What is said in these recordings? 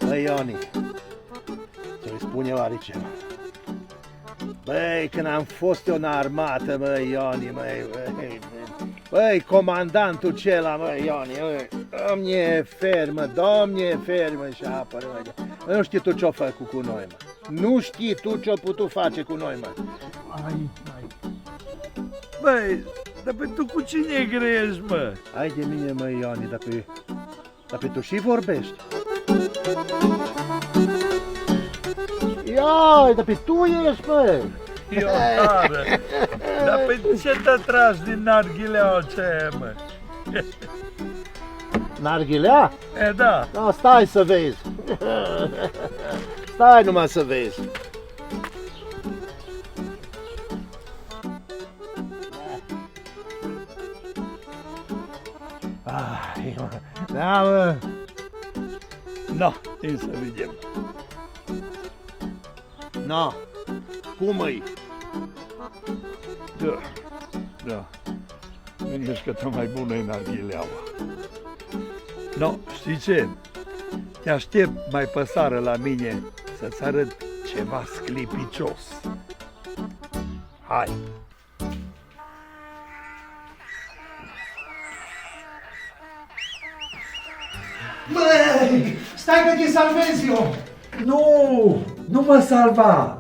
Băi, Ioni, ți-o spun eu ariceva. Băi, când am fost eu în armată, băi, Ioni, băi, comandantul cela, băi, Ioni, domne fermă și apără, băi. Nu știi tu ce-o făcut cu noi, mă. Nu știi tu ce-o putut face cu noi, mă. Ai. Băi, dar pe tu cu cine grești, mă? Hai de mine, măi, Ioni, dar pe tu și vorbești. Iai, dar pe tu ești, bă! Iotară, dar pe ce te tragi din narghilea aceea, mă? Narghilea? E, da. Da, stai să vezi. Stai numai să vezi. Da, mă. No, hai să vedem. No, cum îi? Da. Gândești că tot mai bună e narghileaua. No, știi ce? Te aștept mai pe seară la mine să-ți arăt ceva sclipicios. Hai! Băi, stai că te salvez eu! Nu mă salva!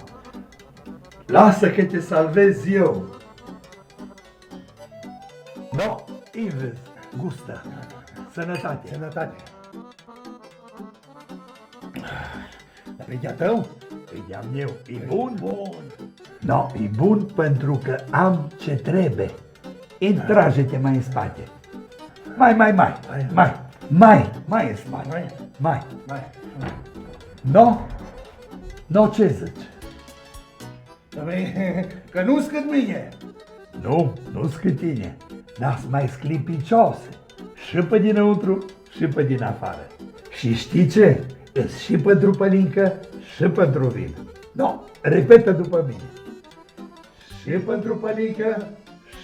Lasă că te salvez eu! No, Ives, gustă! Sănătate! Sănătate! Dar pe de-a tău? Păi de-am eu, e bun? Bun! No, e bun pentru că am ce trebuie. Intrage-te mai în spate. Mai în spate. Mai. No, ce zici? Că nu-s cât mine! Nu-s cât tine, dar mai sclipicioase. Și pe dinăuntru și pe din afară. Și știi ce? Îs și pentru pălincă și pentru vin. No, repetă după mine. Și pentru pălincă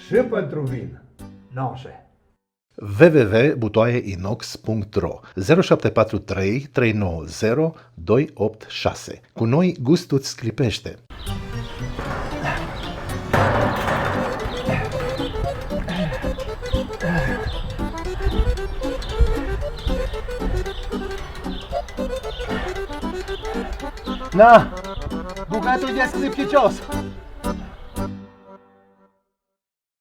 și pentru vin. Noșe. www.butoaieinox.ro 0743 390 286. Cu noi gustul îți sclipește. Na, bucatul de scripticios!